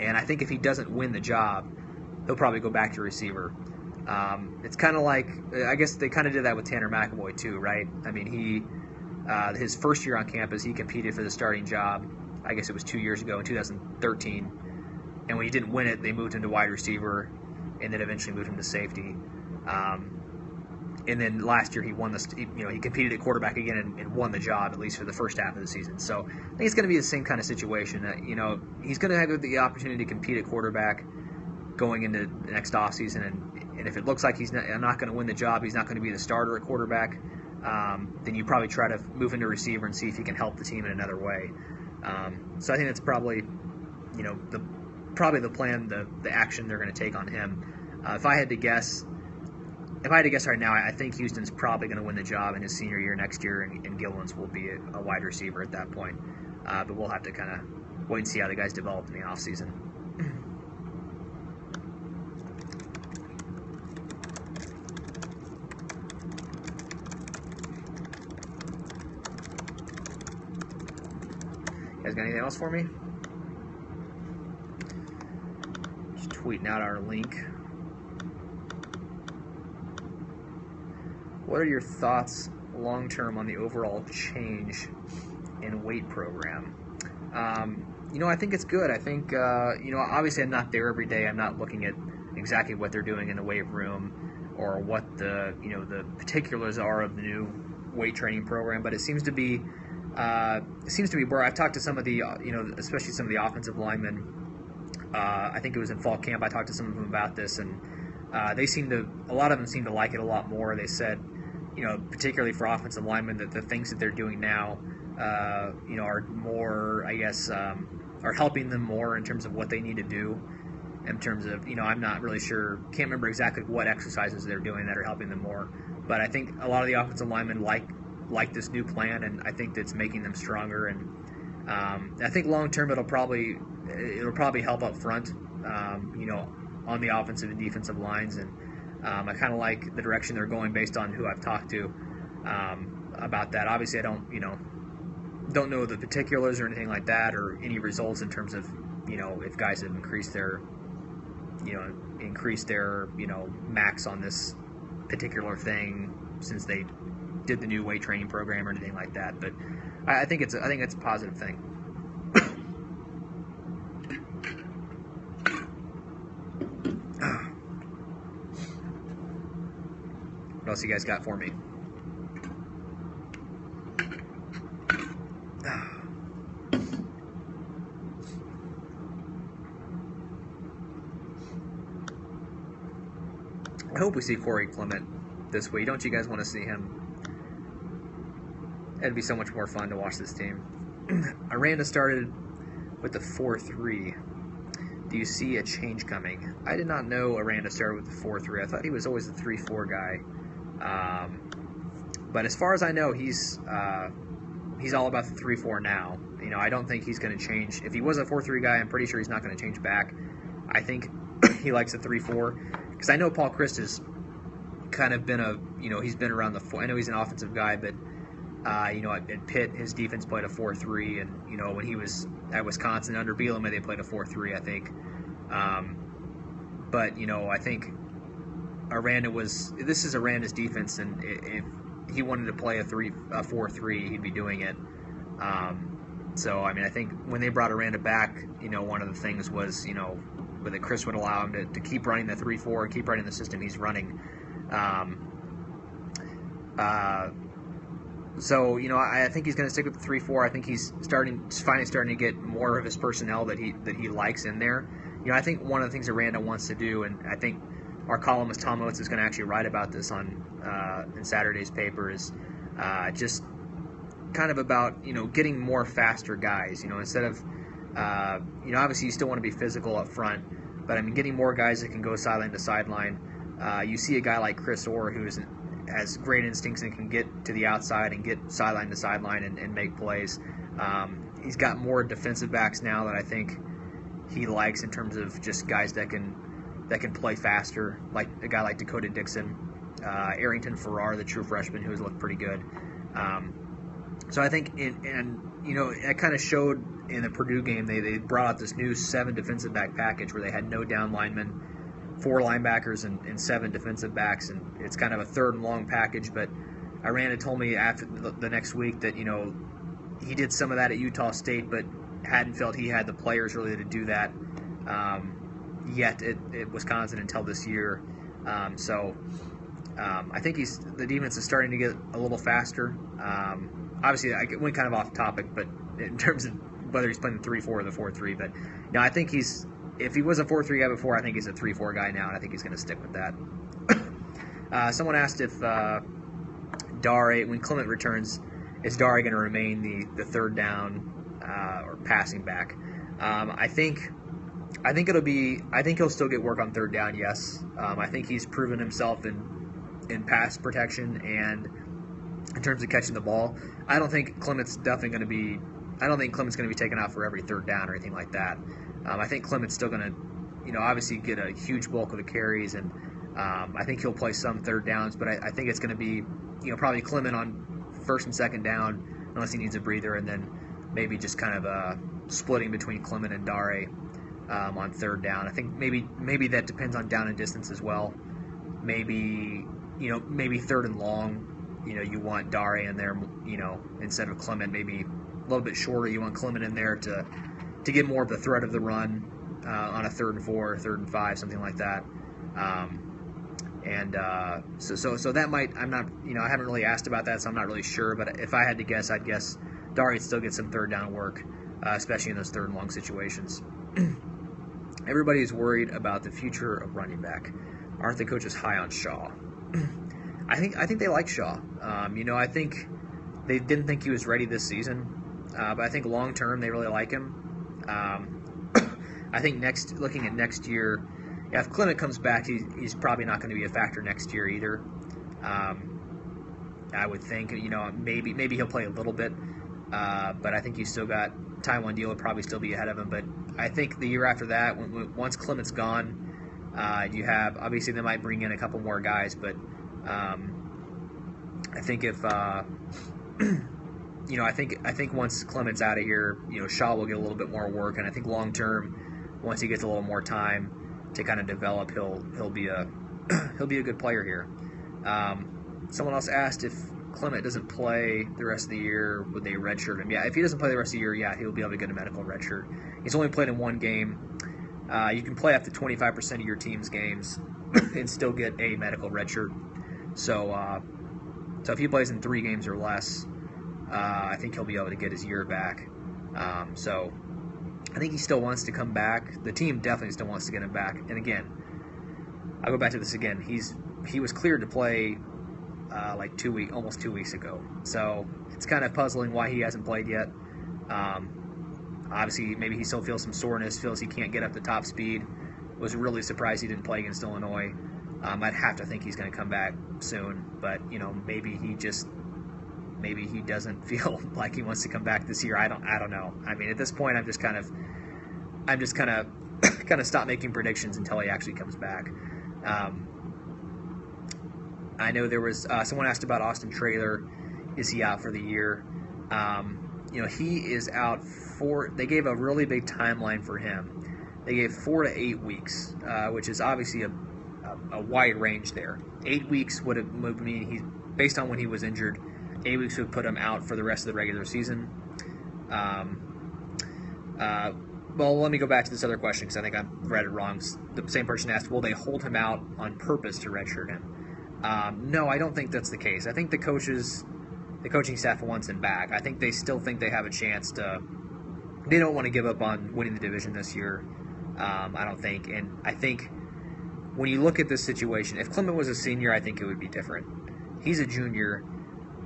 and I think if he doesn't win the job, he'll probably go back to receiver. It's kind of like, I guess they kind of did that with Tanner McAvoy too, right? I mean, his first year on campus, he competed for the starting job. I guess it was 2 years ago in 2013, and when he didn't win it, they moved him to wide receiver, and then eventually moved him to safety. And then last year he won he competed at quarterback again and won the job, at least for the first half of the season. So I think it's going to be the same kind of situation. He's going to have the opportunity to compete at quarterback going into the next offseason, and if it looks like he's not going to win the job, he's not going to be the starter at quarterback, then you probably try to move into receiver and see if he can help the team in another way. So I think that's probably, the plan, the action they're going to take on him. If I had to guess right now, I think Houston's probably going to win the job in his senior year next year, and Gillens will be a wide receiver at that point. But we'll have to kind of wait and see how the guys develop in the offseason. You guys got anything else for me? Just tweeting out our link. What are your thoughts long-term on the overall change in weight program? I think it's good. I think, obviously I'm not there every day. I'm not looking at exactly what they're doing in the weight room or what the particulars are of the new weight training program, but it seems to be where I've talked to some of the, especially some of the offensive linemen. I think it was in fall camp. I talked to some of them about this, and a lot of them seem to like it a lot more. They said, particularly for offensive linemen, that the things that they're doing now are more, I guess, are helping them more in terms of what they need to do. In terms of, I'm not really sure, can't remember exactly what exercises they're doing that are helping them more. But I think a lot of the offensive linemen like this new plan, and I think that's making them stronger. And I think long term it'll probably help up front, on the offensive and defensive lines. And I kind of like the direction they're going based on who I've talked to about that. Obviously, I don't know the particulars or anything like that, or any results in terms of if guys have increased their max on this particular thing since they did the new weight training program or anything like that. But I think it's a positive thing. What else you guys got for me? I hope we see Corey Clement this week. Don't you guys want to see him? It'd be so much more fun to watch this team. Aranda started with the 4-3. Do you see a change coming? I did not know Aranda started with the 4-3. I thought he was always the 3-4 guy. But as far as I know, he's all about the 3-4 now. I don't think he's going to change. If he was a 4-3 guy, I'm pretty sure he's not going to change back. I think he likes a 3-4. Because I know Paul Christ has kind of been he's been around the 4. I know he's an offensive guy, but, at Pitt, his defense played a 4-3. And, when he was at Wisconsin under Bielema, they played a 4-3, I think. But, I think this is Aranda's defense, and if he wanted to play a 4-3, he'd be doing it. So, I think when they brought Aranda back, one of the things was, that Chris would allow him to keep running the 3-4, keep running the system he's running. So, I think he's going to stick with the 3-4. I think he's finally starting to get more of his personnel that he likes in there. I think one of the things Aranda wants to do, and I think our columnist Tom Oates is going to actually write about this in Saturday's paper, is just kind of about getting more faster guys. Instead of obviously you still want to be physical up front, but getting more guys that can go sideline to sideline. You see a guy like Chris Orr who has great instincts and can get to the outside and get sideline to sideline and make plays. He's got more defensive backs now that I think he likes in terms of just guys that can play faster, like a guy like Dakota Dixon, Arrington Farrar, the true freshman, who has looked pretty good. So I think, it kind of showed in the Purdue game. They brought out this new 7 defensive back package where they had no down linemen, 4 linebackers, and 7 defensive backs, and it's kind of a third and long package. But Aranda told me after the next week that he did some of that at Utah State, but hadn't felt he had the players really to do that yet at Wisconsin until this year. So I think the defense is starting to get a little faster. Obviously, I went kind of off topic, but in terms of whether he's playing the 3-4 or the 4-3, but I think if he was a 4-3 guy before, I think he's a 3-4 guy now, and I think he's going to stick with that. Someone asked if Dare, when Clement returns, is Dare going to remain the third down or passing back? I think he'll still get work on third down. Yes, I think he's proven himself in pass protection and in terms of catching the ball. I don't think Clement's going to be taken out for every third down or anything like that. I think Clement's still going to, obviously get a huge bulk of the carries, and I think he'll play some third downs. But I think it's going to be, probably Clement on first and second down, unless he needs a breather, and then maybe just kind of splitting between Clement and Dare on third down. I think maybe that depends on down and distance as well. Maybe third and long, you want Dare in there, instead of Clement. Maybe a little bit shorter, you want Clement in there to get more of the threat of the run on a 3rd and 4, 3rd and 5, something like that. So that might, I'm not, I haven't really asked about that, so I'm not really sure. But if I had to guess, I'd guess Dare still gets some third down work, especially in those third and long situations. Everybody is worried about the future of running back. Aren't the coaches high on Shaw? I think they like Shaw. I think they didn't think he was ready this season, but I think long term they really like him. I think looking at next year, yeah, if Clement comes back, he's probably not going to be a factor next year either. I would think, maybe he'll play a little bit, but I think you still got Taiwan Deal would probably still be ahead of him. But I think the year after that, once Clement's gone, you have, obviously they might bring in a couple more guys, but I think if I think once Clement's out of here, Shaw will get a little bit more work, and I think long term, once he gets a little more time to kind of develop, he'll be a he'll be a good player here. Someone else asked if Clement doesn't play the rest of the year, would they redshirt him? Yeah, if he doesn't play the rest of the year, yeah, he'll be able to get a medical redshirt. He's only played in one game. You can play up to 25% of your team's games and still get a medical redshirt. So if he plays in 3 games or less, I think he'll be able to get his year back. So I think he still wants to come back. The team definitely still wants to get him back. And again, I'll go back to this again. He was cleared to play almost 2 weeks ago. So it's kind of puzzling why he hasn't played yet. Obviously, maybe he still feels some soreness, feels he can't get up to top speed. Was really surprised he didn't play against Illinois. I'd have to think he's going to come back soon, but maybe he doesn't feel like he wants to come back this year. I don't know. I mean, at this point, I'm just kind of stop making predictions until he actually comes back. I know there was someone asked about Austin Traylor. Is he out for the year? He is out they gave a really big timeline for him. They gave 4 to 8 weeks, which is obviously a wide range there. 8 weeks would mean based on when he was injured, 8 weeks would put him out for the rest of the regular season. Well, let me go back to this other question because I think I read it wrong. The same person asked, will they hold him out on purpose to redshirt him? No, I don't think that's the case. I think the coaching staff wants him back. I think they still think they have a chance to. They don't want to give up on winning the division this year. I don't think. And I think when you look at this situation, if Clement was a senior, I think it would be different. He's a junior,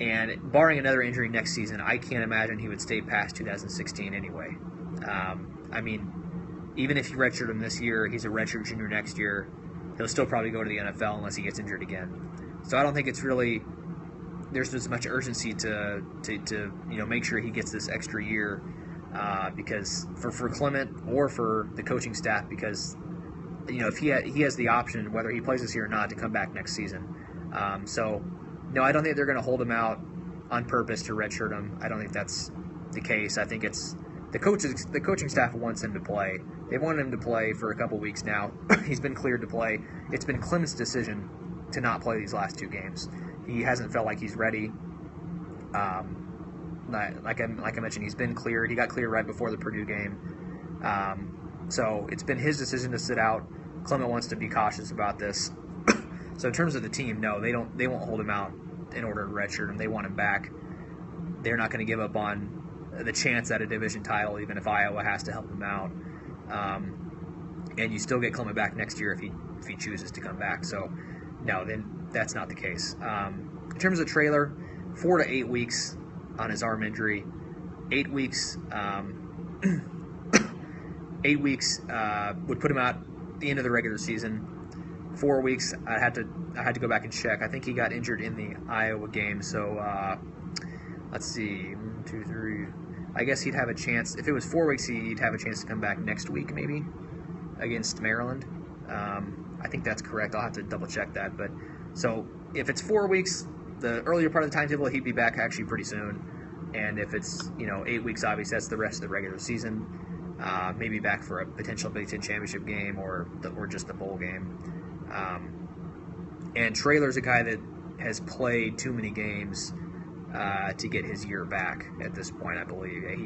and barring another injury next season, I can't imagine he would stay past 2016 anyway. I mean, even if you redshirt him this year, he's a redshirt junior next year. He'll still probably go to the NFL unless he gets injured again. So I don't think it's really there's as much urgency to make sure he gets this extra year because for Clement or for the coaching staff, because if he has the option whether he plays this year or not to come back next season. So no, I don't think they're going to hold him out on purpose to redshirt him. I don't think that's the case. I think it's the coaching staff wants him to play. They've wanted him to play for a couple weeks now. He's been cleared to play. It's been Clement's decision to not play these last 2 games. He hasn't felt like he's ready. Like I mentioned, he's been cleared. He got cleared right before the Purdue game. So it's been his decision to sit out. Clement wants to be cautious about this. So in terms of the team, no, they won't hold him out in order to redshirt him. They want him back. They're not going to give up on the chance at a division title, even if Iowa has to help him out. And you still get Clement back next year if he chooses to come back. So no, then that's not the case. In terms of Traylor, 4 to 8 weeks on his arm injury. 8 weeks. 8 weeks would put him out at the end of the regular season. 4 weeks, I had to go back and check. I think he got injured in the Iowa game. So let's see, 1, 2, 3. I guess he'd have a chance. If it was 4 weeks, he'd have a chance to come back next week, maybe, against Maryland. I think that's correct. I'll have to double check that. But so if it's 4 weeks, the earlier part of the timetable, he'd be back actually pretty soon. And if it's 8 weeks, obviously that's the rest of the regular season. Maybe back for a potential Big Ten championship game or just the bowl game. And Traylor's a guy that has played too many games to get his year back at this point, I believe. I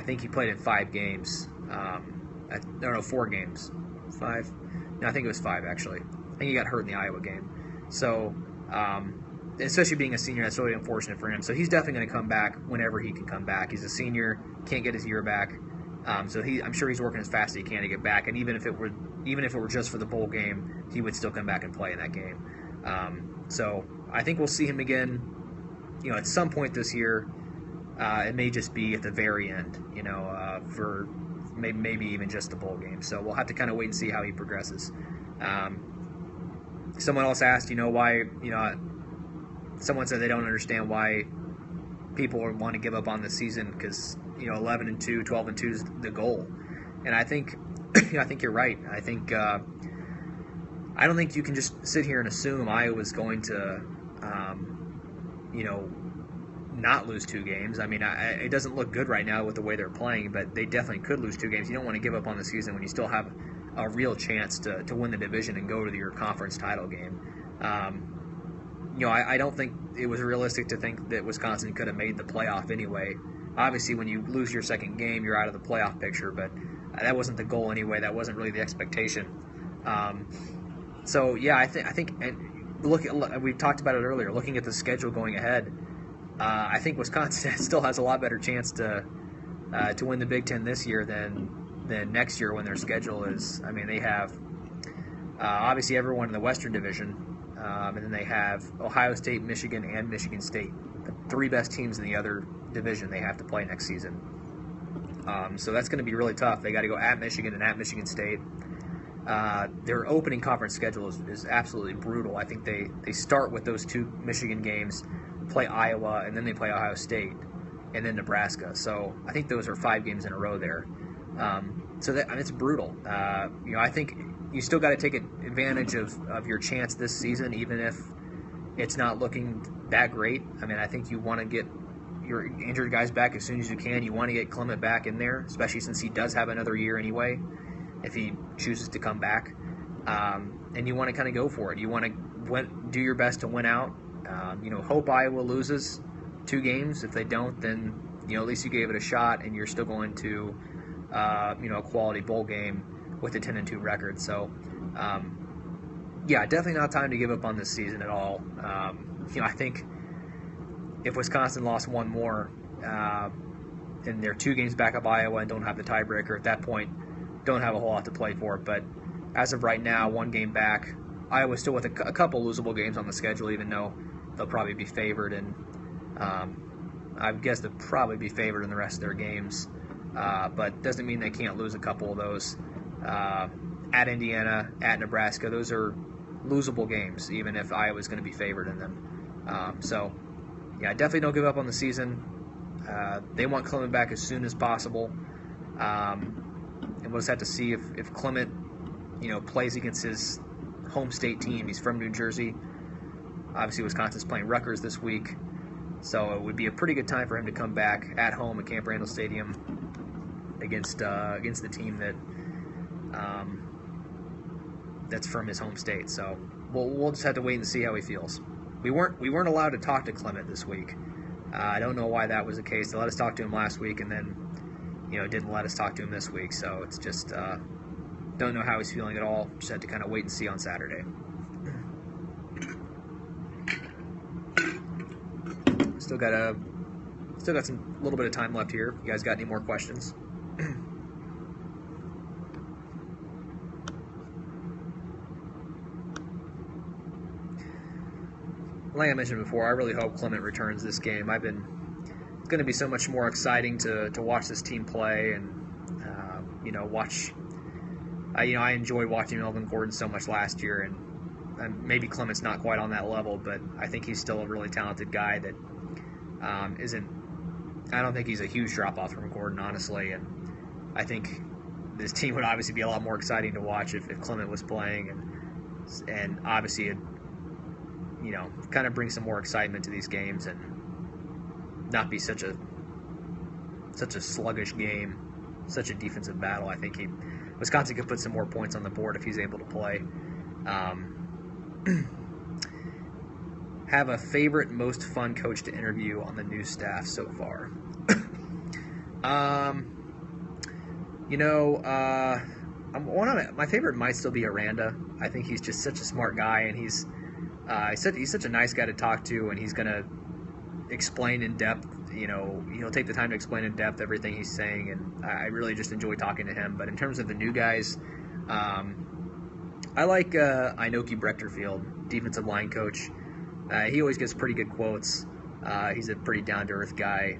think he played in 5 games. 4 games. 5? No, I think it was 5, actually. I think he got hurt in the Iowa game. So, especially being a senior, that's really unfortunate for him. So he's definitely going to come back whenever he can come back. He's a senior, can't get his year back. So I'm sure he's working as fast as he can to get back. And even if it were just for the bowl game, he would still come back and play in that game. So I think we'll see him again at some point this year, it may just be at the very end, for maybe even just the bowl game. So we'll have to kind of wait and see how he progresses. Someone else asked, why, someone said they don't understand why people want to give up on the season because, 11-2, 12-2 is the goal. And I think, I think you're right. I think, I don't think you can just sit here and assume Iowa's going to, not lose 2 games. I mean, it doesn't look good right now with the way they're playing, but they definitely could lose 2 games. You don't want to give up on the season when you still have a real chance to win the division and go to your conference title game. I don't think it was realistic to think that Wisconsin could have made the playoff anyway. Obviously, when you lose your second game, you're out of the playoff picture, but that wasn't the goal anyway. That wasn't really the expectation. I think, and we talked about it earlier. Looking at the schedule going ahead, I think Wisconsin still has a lot better chance to win the Big Ten this year than next year when their schedule is. I mean, they have obviously everyone in the Western Division, and then they have Ohio State, Michigan, and Michigan State, the 3 best teams in the other division they have to play next season. So that's going to be really tough. They got to go at Michigan and at Michigan State. Their opening conference schedule is absolutely brutal. I think they start with those 2 Michigan games, play Iowa, and then they play Ohio State, and then Nebraska. So I think those are 5 games in a row there. It's brutal. I think you still got to take advantage of your chance this season, even if it's not looking that great. I mean, I think you want to get your injured guys back as soon as you can. You want to get Clement back in there, especially since he does have another year anyway, if he chooses to come back. And you want to kind of go for it. You want to do your best to win out. Hope Iowa loses 2 games. If they don't, then at least you gave it a shot, and you're still going to a quality bowl game with a 10-2 record. So, definitely not time to give up on this season at all. I think if Wisconsin lost 1 more, and they're 2 games back up Iowa and don't have the tiebreaker, at that point, don't have a whole lot to play for. But as of right now, 1 game back. Iowa's still with a couple losable games on the schedule, even though they'll probably be favored, and I guess they'll probably be favored in the rest of their games. But doesn't mean they can't lose a couple of those. At Indiana, at Nebraska, those are losable games, even if Iowa's going to be favored in them. Definitely don't give up on the season. They want Clement back as soon as possible. And we'll just have to see if Clement, plays against his home state team. He's from New Jersey. Obviously, Wisconsin's playing Rutgers this week, so it would be a pretty good time for him to come back at home at Camp Randall Stadium against the team that's from his home state. So we'll just have to wait and see how he feels. We weren't allowed to talk to Clement this week. I don't know why that was the case. They let us talk to him last week, and then didn't let us talk to him this week. So it's just don't know how he's feeling at all. Just had to kind of wait and see on Saturday. Still got some little bit of time left here. You guys got any more questions? Like I mentioned before, I really hope Clement returns this game. It's going to be so much more exciting to watch this team play and watch. I enjoyed watching Melvin Gordon so much last year, and maybe Clement's not quite on that level, but I think he's still a really talented guy that isn't. I don't think he's a huge drop off from Gordon, honestly, and I think this team would obviously be a lot more exciting to watch if Clement was playing, and obviously it, kind of bring some more excitement to these games and not be such a sluggish game, such a defensive battle. I think Wisconsin could put some more points on the board if he's able to play. Have a favorite, most fun coach to interview on the new staff so far? My favorite might still be Aranda. I think he's just such a smart guy, and he's such a nice guy to talk to, and he's going to explain in depth. He'll take the time to explain in depth everything he's saying, and I really just enjoy talking to him. But in terms of the new guys, I like Inoki Brechterfield, defensive line coach. He always gives pretty good quotes. He's a pretty down-to-earth guy.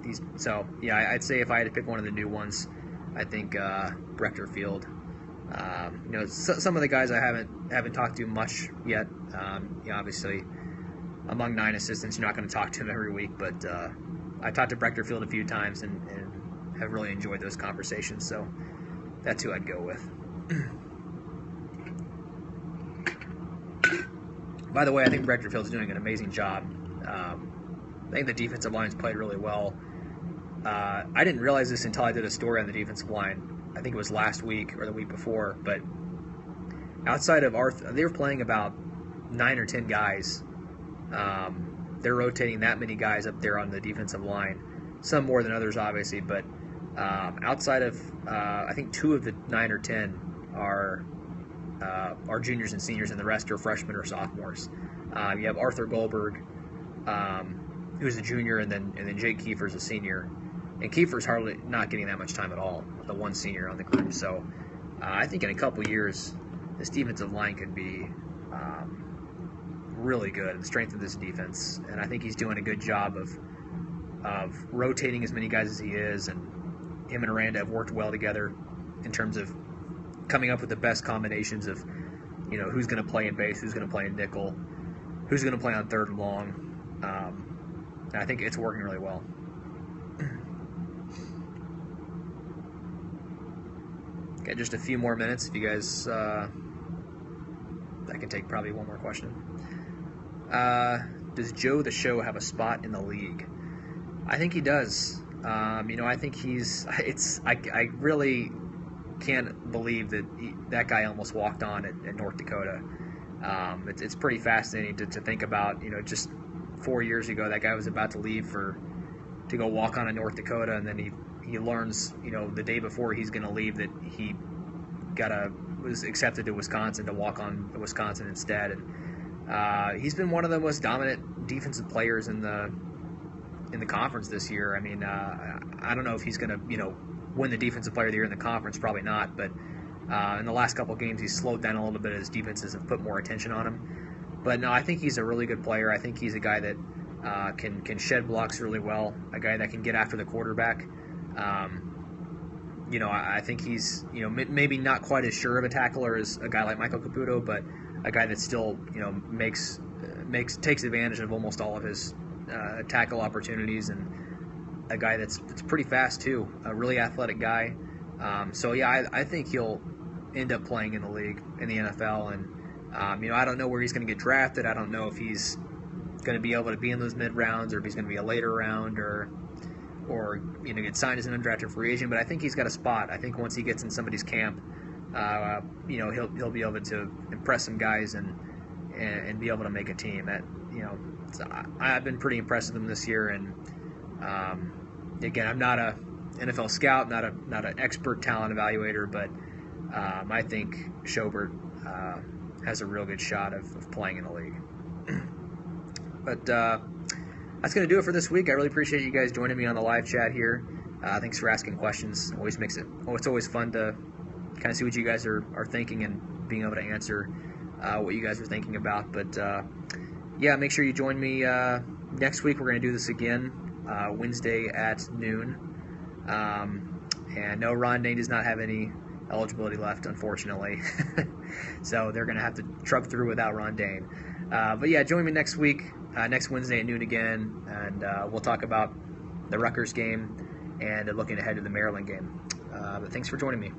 I'd say if I had to pick one of the new ones, I think Brechter Field. Some of the guys I haven't talked to much yet. Obviously, among 9 assistants, you're not going to talk to him every week, but I talked to Brechter Field a few times and have really enjoyed those conversations. So that's who I'd go with. By the way, I think Brechter Field's doing an amazing job. I think the defensive line's played really well. I didn't realize this until I did a story on the defensive line. I think it was last week or the week before, but outside of Arthur, they were playing about 9 or 10 guys. They're rotating that many guys up there on the defensive line, some more than others, obviously, but outside of, I think 2 of the 9 or 10 are juniors and seniors, and the rest are freshmen or sophomores. You have Arthur Goldberg, who's a junior, and then Jake Kiefer's a senior. And Kiefer's hardly not getting that much time at all, the one senior on the group. So I think in a couple years, this defensive line could be really good and strengthen this defense. And I think he's doing a good job of rotating as many guys as he is. And him and Aranda have worked well together in terms of coming up with the best combinations of, who's going to play in base, who's going to play in nickel, who's going to play on third and long. And I think it's working really well. Got just a few more minutes. If you guys, I can take probably one more question. Does Joe the Show have a spot in the league? I think he does. I think he's. I really can't believe that guy almost walked on at North Dakota. It's pretty fascinating to think about. Just 4 years ago, that guy was about to leave to go walk on in North Dakota, and then he learns, the day before he's going to leave, that he was accepted to Wisconsin to walk on to Wisconsin instead. And he's been one of the most dominant defensive players in the conference this year. I mean, I don't know if he's going to, win the defensive player of the year in the conference, probably not. But in the last couple of games, he's slowed down a little bit as defenses have put more attention on him. But no, I think he's a really good player. I think he's a guy that can shed blocks really well, a guy that can get after the quarterback. I think he's, maybe not quite as sure of a tackler as a guy like Michael Caputo, but a guy that still, takes advantage of almost all of his tackle opportunities, and a guy that's pretty fast too, a really athletic guy. I think he'll end up playing in the league, in the NFL, and I don't know where he's going to get drafted. I don't know if he's going to be able to be in those mid rounds, or if he's going to be a later round, or get signed as an undrafted free agent. But I think he's got a spot. I think once he gets in somebody's camp, he'll be able to impress some guys and be able to make a team. I've been pretty impressed with him this year. And again, I'm not a NFL scout, not an expert talent evaluator, but I think Schobert has a real good shot of playing in the league. But that's going to do it for this week. I really appreciate you guys joining me on the live chat here. Thanks for asking questions. It's always fun to kind of see what you guys are thinking and being able to answer what you guys are thinking about. But make sure you join me next week. We're going to do this again Wednesday at noon. And no, Ron Dane does not have any eligibility left, unfortunately. So they're going to have to truck through without Ron Dane. Join me next week, next Wednesday at noon again, and we'll talk about the Rutgers game and looking ahead to the Maryland game. But thanks for joining me.